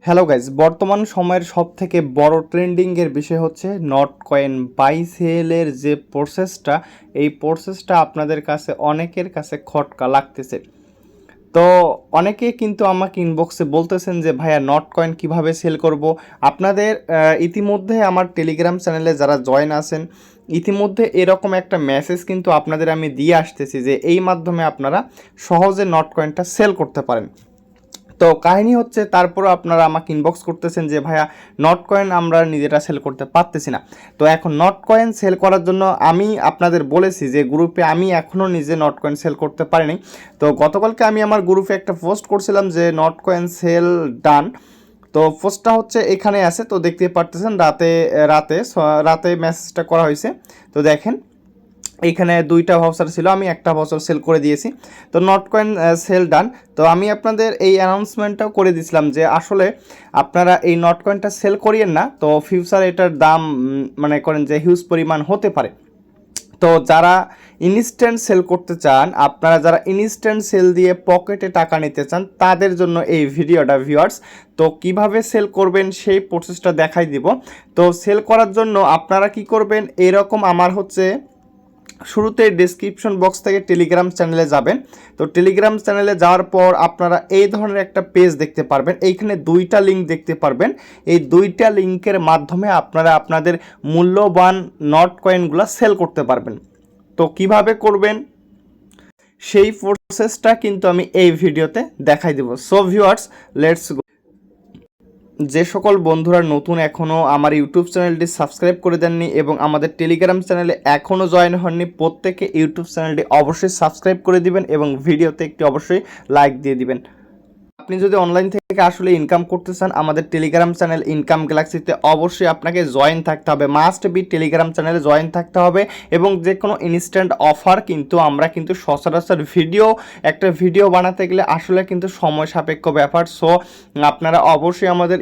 Hello guys, বর্তমান সময়ের সবথেকে বড় ট্রেন্ডিংয়ের বিষয় হচ্ছে নট কয়েন বাই সেলের যে প্রসেসটা, এই প্রসেসটা আপনাদের কাছে অনেকের কাছে খটকা লাগতেছে। তো অনেকে কিন্তু আমাকে ইনবক্সে বলতেছেন যে ভাইয়া নট কয়েন কীভাবে সেল করব। আপনাদের ইতিমধ্যে আমার টেলিগ্রাম চ্যানেলে যারা জয়েন আছেন, ইতিমধ্যে এরকম একটা মেসেজ কিন্তু আপনাদের আমি দিয়ে আসতেছি যে এই মাধ্যমে আপনারা সহজে নট কয়েনটা সেল করতে পারেন। তো কাহিনী হচ্ছে, তারপরও আপনারা আমাকে ইনবক্স করতেছেন যে ভাইয়া নট কয়েন আমরা নিজেরা সেল করতে পারতেছি না। তো এখন নট কয়েন সেল করার জন্য আমি আপনাদের বলেছি যে গ্রুপে আমি এখনও নিজে নট কয়েন সেল করতে পারিনি। তো গতকালকে আমি আমার গ্রুপে একটা পোস্ট করছিলাম যে নট কয়েন সেল ডান। তো পোস্টটা হচ্ছে এখানে আছে, তো দেখতে পারতেছেন রাতে রাতে রাতে মেসেজটা করা হয়েছে। তো দেখেন এইখানে দুইটা ভাউচার ছিল, আমি একটা ভাউচার সেল করে দিয়েছি। তো নট কয়েন সেল ডান। তো আমি আপনাদের এই অ্যানাউন্সমেন্টটাও করে দিয়েছিলাম যে আসলে আপনারা এই নট কয়েনটা সেল করিয়েন না, তো ফিউচার এটার দাম মনে করেন যে হিউজ পরিমাণ হতে পারে। তো যারা ইনস্ট্যান্ট সেল করতে চান, আপনারা যারা ইনস্ট্যান্ট সেল দিয়ে পকেটে টাকা নিতে চান, তাদের জন্য এই ভিডিওটা ভিউয়ার্স। তো কিভাবে সেল করবেন সেই প্রসেসটা দেখাই দিব। তো সেল করার জন্য আপনারা কি করবেন, এরকম আমার হচ্ছে শুরুতে ডেসক্রিপশন বক্স থেকে টেলিগ্রাম চ্যানেলে যাবেন। তো টেলিগ্রাম চ্যানেলে যাওয়ার পর আপনারা এই ধরনের একটা পেজ দেখতে পারবেন, এইখানে দুইটা লিঙ্ক দেখতে পারবেন। এই দুইটা লিঙ্কের মাধ্যমে আপনারা আপনাদের মূল্যবান নট কয়েনগুলো সেল করতে পারবেন। তো কিভাবে করবেন সেই প্রসেসটা কিন্তু আমি এই ভিডিওতে দেখাই দেব। So viewers, let's go. যে সকল বন্ধুরা নতুন এখনও আমার ইউটিউব চ্যানেলটি সাবস্ক্রাইব করে দেননি এবং আমাদের টেলিগ্রাম চ্যানেলে এখনও জয়েন হননি, প্রত্যেকে ইউটিউব চ্যানেলটি অবশ্যই সাবস্ক্রাইব করে দিবেন এবং ভিডিওতে একটি অবশ্যই লাইক দিয়ে দিবেন। আপনি যদি অনলাইন থেকে আসলে ইনকাম করতে চান, আমাদের টেলিগ্রাম চ্যানেল ইনকাম গ্যালাক্সিতে অবশ্যই আপনাকে জয়েন থাকতে হবে, মাস্ট বি টেলিগ্রাম চ্যানেলে জয়েন থাকতে হবে। এবং যে কোনো ইনস্ট্যান্ট অফার কিন্তু আমরা কিন্তু সচরাচর একটা ভিডিও বানাতে গেলে আসলে কিন্তু সময় সাপেক্ষ ব্যাপার। সো আপনারা অবশ্যই আমাদের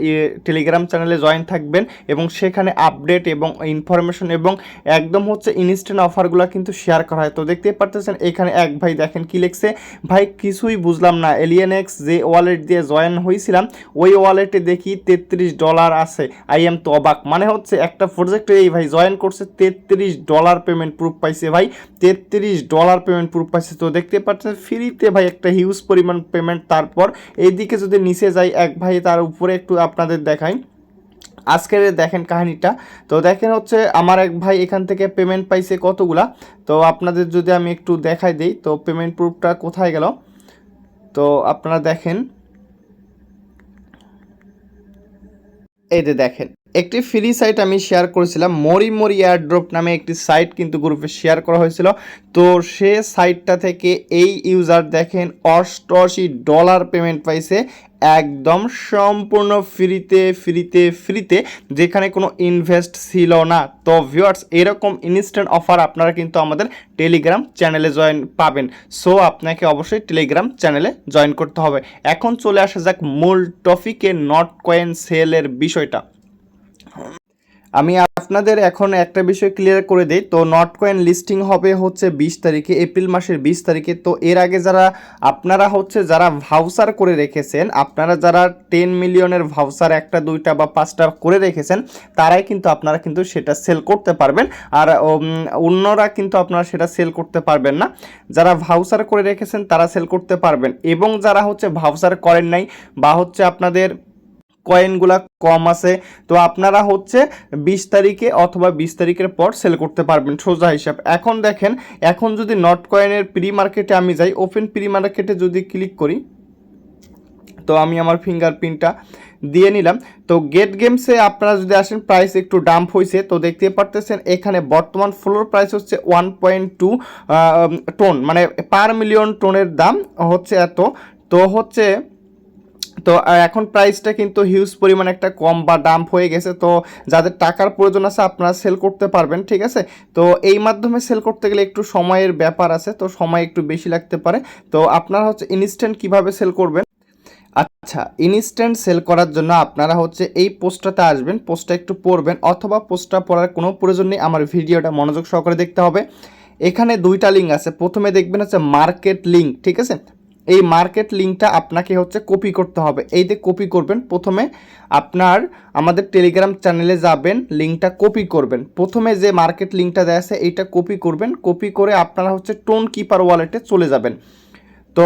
টেলিগ্রাম চ্যানেলে জয়েন থাকবেন এবং সেখানে আপডেট এবং ইনফরমেশন এবং একদম হচ্ছে ইনস্ট্যান্ট অফারগুলো কিন্তু শেয়ার করা হয়। তো দেখতেই পারতেছেন এখানে এক ভাই দেখেন কি লিখছে, ভাই কিছুই বুঝলাম না, এলিয়েনএক্স যে ওয়ালেট দিয়ে জয়েন হয়েছিলাম ওই ওয়ালেটে দেখি $33 আছে, আই এম তো অবাক। মানে হচ্ছে একটা প্রজেক্টে এই ভাই জয়েন করছে, $33 পেমেন্ট প্রুফ পাইছে, ভাই $33 পেমেন্ট প্রুফ পাইছে। তো দেখতে পাচ্ছেন ফ্রিতে ভাই একটা হিউজ পরিমাণ পেমেন্ট। তারপর এইদিকে যদি নিচে যাই, এক ভাই তার উপরে একটু আপনাদের দেখাই আজকের দেখেন কাহিনীটা। তো দেখেন হচ্ছে আমার এক ভাই এখান থেকে পেমেন্ট পাইছে কতগুলা। তো আপনাদের যদি আমি একটু দেখাই দিই, তো পেমেন্ট প্রুফটা কোথায় গেল, তো আপনারা দেখেন এই যে দেখেন একটি ফ্রি সাইট আমি শেয়ার করেছিলাম, মরি এয়ারড্রপ নামে একটি সাইট কিন্তু গ্রুপে শেয়ার করা হয়েছিল। তো সে সাইটটা থেকে এই ইউজার দেখেন $88 পেমেন্ট পাইছে, একদম সম্পূর্ণ ফ্রিতে, যেখানে কোনো ইনভেস্ট ছিল না। তো ভিউয়ার্স, এরকম ইনস্ট্যান্ট অফার আপনারা কিন্তু আমাদের টেলিগ্রাম চ্যানেলে জয়েন পাবেন। সো আপনাকে অবশ্যই টেলিগ্রাম চ্যানেলে জয়েন করতে হবে। এখন চলে আসা যাক মূল টপিকে, নট কয়েন সেলের বিষয়টা। আমি আপনাদের এখন একটা বিষয় ক্লিয়ার করে দিই। তো নট কয়েন লিস্টিং হবে হচ্ছে 20 তারিখে, এপ্রিল মাসের 20 তারিখে। তো এর আগে যারা ভাউচার করে রেখেছেন, আপনারা যারা 10 মিলিয়নের ভাউচার একটা দুইটা বা পাঁচটা করে রেখেছেন, তারাই কিন্তু আপনারা কিন্তু সেটা সেল করতে পারবেন। আর অন্যরা কিন্তু আপনারা সেটা সেল করতে পারবেন না। যারা ভাউচার করে রেখেছেন তারা সেল করতে পারবেন, এবং যারা হচ্ছে ভাউচার করেন নাই বা হচ্ছে আপনাদের কয়েনগুলা কম আছে, তো আপনারা হচ্ছে 20 তারিখে অথবা 20 তারিখের পর সেল করতে পারবেন, সোজা হিসাব। এখন দেখেন, এখন যদি নট কয়েনের প্রি মার্কেটে আমি যাই, ওপেন প্রি মার্কেটে যদি ক্লিক করি, তো আমি আমার ফিঙ্গারপ্রিন্টটা দিয়ে নিলাম। তো গেট গেমসে আপনারা যদি আসেন, প্রাইস একটু ডাম্প হয়েছে। তো দেখতে পারতেছেন এখানে বর্তমান ফ্লোর প্রাইস হচ্ছে 1.2 টন, মানে পার মিলিয়ন টনের দাম হচ্ছে এত। তো হচ্ছে তো এখন প্রাইসটা কিন্তু হিউজ পরিমাণ একটা কম বা ডাম্প হয়ে গেছে। তো যাদের টাকার প্রয়োজন আছে আপনারা সেল করতে পারবেন, ঠিক আছে। তো এই মাধ্যমে সেল করতে গেলে একটু সময়ের ব্যাপার আছে, তো সময় একটু বেশি লাগতে পারে। তো আপনারা হচ্ছে ইনস্ট্যান্ট কিভাবে সেল করবেন, আচ্ছা, ইনস্ট্যান্ট সেল করার জন্য আপনারা হচ্ছে এই পোস্টটাতে আসবেন, পোস্টটা একটু পড়বেন, অথবা পোস্টটা পড়ার কোনো প্রয়োজন নেই, আমার ভিডিওটা মনোযোগ সহকারে দেখতে হবে। এখানে দুইটা লিঙ্ক আছে, প্রথমে দেখবেন হচ্ছে মার্কেট লিঙ্ক, ঠিক আছে। এই মার্কেট লিঙ্কটা আপনাকে হচ্ছে কপি করতে হবে। এই যে কপি করবেন, প্রথমে আপনার আমাদের টেলিগ্রাম চ্যানেলে যাবেন, লিঙ্কটা কপি করবেন। প্রথমে যে মার্কেট লিঙ্কটা দেওয়া আছে এইটা কপি করবেন, কপি করে আপনারা হচ্ছে টোন কিপার ওয়ালেটে চলে যাবেন। তো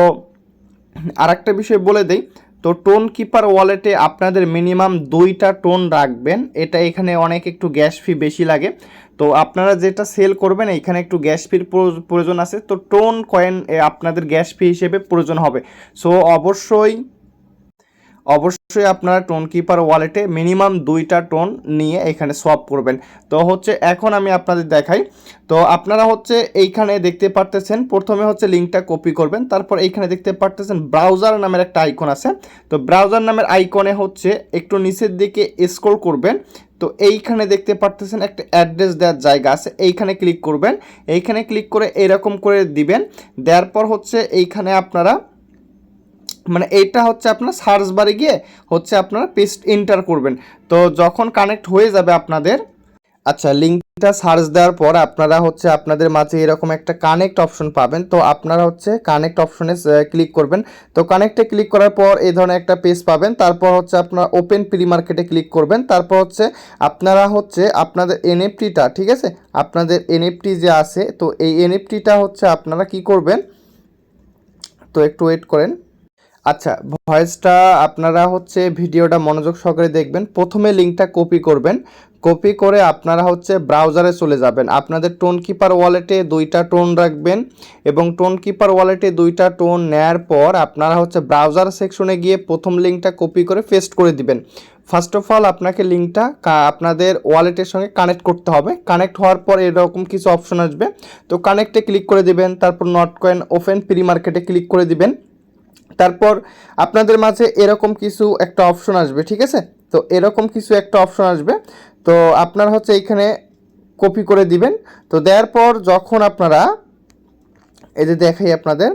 আরেকটা বিষয় বলে দেই, তো টোন কিপার ওয়ালেটে আপনাদের মিনিমাম 2টা টোন রাখবেন। এটা এখানে অনেক একটু গ্যাস ফি বেশি লাগে, তো আপনারা যেটা সেল করবেন এখানে একটু গ্যাস ফির প্রয়োজন আছে, তো টোন কয়েন আপনাদের গ্যাস ফি হিসেবে প্রয়োজন হবে। সো অবশ্যই আপনারা টোন কিপার ওয়ালেটে মিনিমাম 2টা টোন নিয়ে এখানে সোয়াপ করবেন। তো হচ্ছে এখন আমি আপনাদের দেখাই। তো আপনারা হচ্ছে এইখানে দেখতে পারতেছেন, প্রথমে হচ্ছে লিঙ্কটা কপি করবেন, তারপর এইখানে দেখতে পারতেছেন ব্রাউজার নামের একটা আইকন আছে। তো ব্রাউজার নামের আইকনে হচ্ছে একটু নিচের দিকে স্ক্রল করবেন, তো এইখানে দেখতে পারতেছেন একটা অ্যাড্রেস দেওয়ার জায়গা আছে, এইখানে ক্লিক করবেন। এইখানে ক্লিক করে এরকম করে দিবেন, দেওয়ার পর হচ্ছে এইখানে আপনারা মানে এইটা হচ্ছে আপনার সার্চ বারে গিয়ে হচ্ছে আপনারা পেস্ট এন্টার করবেন। তো যখন কানেক্ট হয়ে যাবে আপনাদের, আচ্ছা লিঙ্কটা সার্চ দেওয়ার পর আপনারা হচ্ছে আপনাদের মাঝে এরকম একটা কানেক্ট অপশন পাবেন। তো আপনারা হচ্ছে কানেক্ট অপশনে ক্লিক করবেন। তো কানেক্টে ক্লিক করার পর এই ধরনের একটা পেজ পাবেন। তারপর হচ্ছে আপনারা ওপেন প্রি মার্কেটে ক্লিক করবেন। তারপর হচ্ছে আপনারা হচ্ছে আপনাদের এনএফটিটা, ঠিক আছে, আপনাদের এনএফটি যে আছে, তো এই এনএফটিটা হচ্ছে আপনারা কি করবেন, তো একটু ওয়েট করেন। আচ্ছা, ভয়েসটা আপনারা হচ্ছে ভিডিওটা মনোযোগ সহকারে দেখবেন। প্রথমে লিঙ্কটা কপি করবেন, কপি করে আপনারা হচ্ছে ব্রাউজারে চলে যাবেন। আপনাদের টোন কিপার ওয়ালেটে 2টা টোন রাখবেন, এবং টোন কিপার ওয়ালেটে 2টা টোন নেয়ার পর আপনারা হচ্ছে ব্রাউজার সেকশনে গিয়ে প্রথম লিঙ্কটা কপি করে পেস্ট করে দিবেন। ফার্স্ট অফ অল আপনাকে লিঙ্কটা আপনাদের ওয়ালেটের সঙ্গে কানেক্ট করতে হবে। কানেক্ট হওয়ার পর এরকম কিছু অপশন আসবে, তো কানেক্টে ক্লিক করে দিবেন। তারপর নট কয়েন ওপেন প্রি মার্কেটে ক্লিক করে দিবেন। তারপর আপনাদের মাঝে এরকম কিছু একটা অপশন আসবে, ঠিক আছে, তো এরকম কিছু একটা অপশন আসবে, তো আপনারা হচ্ছে এইখানে কপি করে দিবেন। তো দেওয়ার পর যখন আপনারা এই যে দেখাই আপনাদের,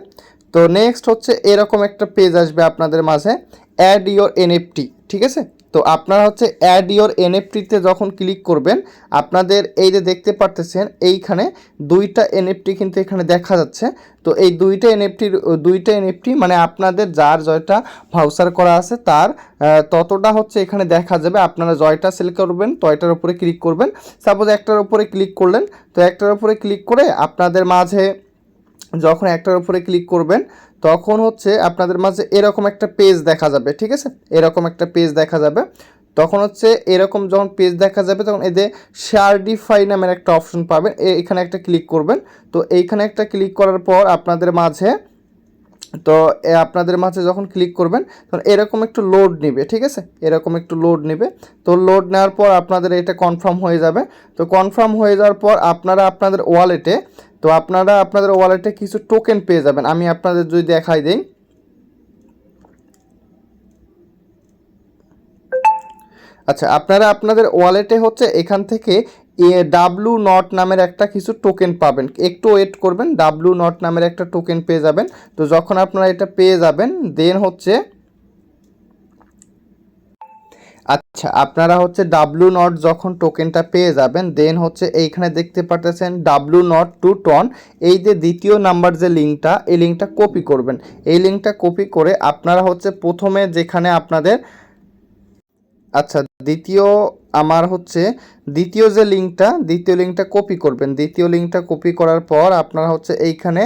তো নেক্সট হচ্ছে এরকম একটা পেজ আসবে আপনাদের মাঝে, অ্যাড ইওর এনএফটি, ঠিক আছে। তো আপনারা হচ্ছে অ্যাড ইওর এনএফটিতে যখন ক্লিক করবেন, আপনাদের এই যে দেখতে পারতেছেন এইখানে 2টা এনএফটি কিন্তু এখানে দেখা যাচ্ছে। তো এই 2টা এনএফটি মানে আপনাদের যার জয়টা ভাউচার করা আছে তার ততটা হচ্ছে এখানে দেখা যাবে। আপনারা জয়টা সিলেক্ট করবেন, তয়টার উপরে ক্লিক করবেন। সাপোজ একটার উপরে ক্লিক করলেন, তো একটার উপরে ক্লিক করে আপনাদের মাঝে যখন একটার উপরে ক্লিক করবেন তখন হচ্ছে আপনাদের মাঝে এরকম একটা পেজ দেখা যাবে, ঠিক আছে, এরকম একটা পেজ দেখা যাবে। তখন হচ্ছে এরকম যখন পেজ দেখা যাবে তখন এই যে শেয়ারডিফাই নামের একটা অপশন পাবেন, এখানে একটা ক্লিক করবেন। তো এইখানে একটা ক্লিক করার পর আপনাদের মাঝে, তো আপনাদের মাঝে যখন ক্লিক করবেন তখন এরকম একটু লোড নেবে, ঠিক আছে, এরকম একটু লোড নেবে। তো লোড নেওয়ার পর আপনাদের এটা কনফার্ম হয়ে যাবে। তো কনফার্ম হয়ে যাওয়ার পর আপনারা আপনাদের ওয়ালেটে, তো আপনারা আপনাদের ওয়ালেটে কিছু টোকেন পেয়ে যাবেন। আমি আপনাদের যদি দেখাই দিই, আচ্ছা আপনারা আপনাদের ওয়ালেটে হচ্ছে এখান থেকে ডাব্লু নট নামের একটা কিছু টোকেন পাবেন, একটু ওয়েট করবেন, ডাব্লু নট নামের একটা টোকেন পেয়ে যাবেন। তো যখন আপনারা এটা পেয়ে যাবেন দেন হচ্ছে, আচ্ছা আপনারা হচ্ছে ডাব্লু নট যখন টোকেনটা পেয়ে যাবেন দেন হচ্ছে এইখানে দেখতে পাচ্ছেন ডাব্লু নট টু টন, এই যে দ্বিতীয় নাম্বার যে লিঙ্কটা, এই লিঙ্কটা কপি করবেন। এই লিঙ্কটা কপি করে আপনারা হচ্ছে প্রথমে যেখানে আপনাদের, আচ্ছা দ্বিতীয় আমার হচ্ছে দ্বিতীয় যে লিঙ্কটা, দ্বিতীয় লিঙ্কটা কপি করবেন। দ্বিতীয় লিঙ্কটা কপি করার পর আপনারা হচ্ছে এইখানে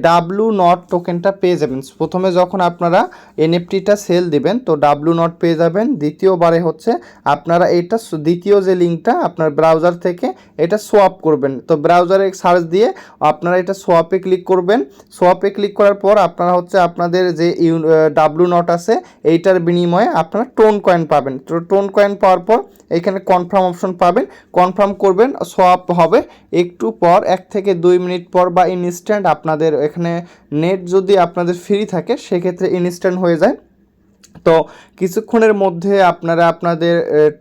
ডাব্লু নট টোকেনটা পেয়ে যাবেন। প্রথমে যখন আপনারা এনএফটিটা সেল দিবেন তো ডাব্লু নট পেয়ে যাবেন। দ্বিতীয়বারে হচ্ছে আপনারা এটা দ্বিতীয় যে লিঙ্কটা আপনার ব্রাউজার থেকে এটা সোয়াপ করবেন। তো ব্রাউজারে সার্চ দিয়ে আপনারা এটা সোয়াপে ক্লিক করবেন। সোয়াপে ক্লিক করার পর আপনারা হচ্ছে আপনাদের যে ডাব্লু নট আছে এইটার বিনিময়ে আপনারা টোন কয়েন পাবেন। তো টোন কয়েন পাওয়ার পর এখানে কনফার্ম অপশন পাবেন, কনফার্ম করবেন, সোয়াপ হবে। একটু পর 1 থেকে 2 মিনিট পর বা ইনস্ট্যান্ট, আপনাদের এখানে নেট যদি আপনাদের ফ্রি থাকে সেক্ষেত্রে ইনস্ট্যান্ট হয়ে যায়। তো কিছুক্ষণের মধ্যে আপনারা আপনাদের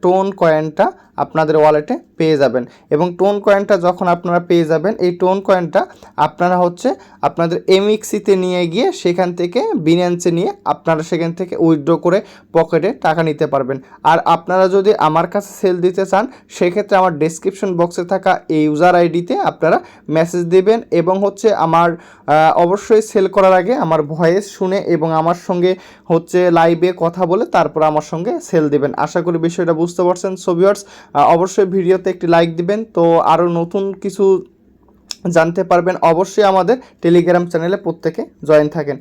টোন কয়েনটা আপনাদের ওয়ালেটে পেয়ে যাবেন। এবং টোন কয়েনটা যখন আপনারা পেয়ে যাবেন, এই টোন কয়েনটা আপনারা হচ্ছে আপনাদের এমএক্সিতে নিয়ে গিয়ে সেখান থেকে বিনান্সে নিয়ে আপনারা সেখান থেকে উইথড্র করে পকেটে টাকা নিতে পারবেন। আর আপনারা যদি আমার কাছে সেল দিতে চান, সেক্ষেত্রে আমার ডেসক্রিপশন বক্সে থাকা এই ইউজার আইডিতে আপনারা মেসেজ দিবেন এবং হচ্ছে আমার অবশ্যই সেল করার আগে আমার ভয়েস শুনে এবং আমার সঙ্গে হচ্ছে লাইভে কথা বলে তারপর আমার সঙ্গে সেল দিবেন। আশা করি বিষয়টা বুঝতে পারছেন। সো ভিউয়ার্স, অবশ্যই ভিডিওতে একটি লাইক দিবেন। তো আরও নতুন কিছু জানতে পারবেন, অবশ্যই আমাদের টেলিগ্রাম চ্যানেলে প্রত্যেকে জয়েন থাকেন।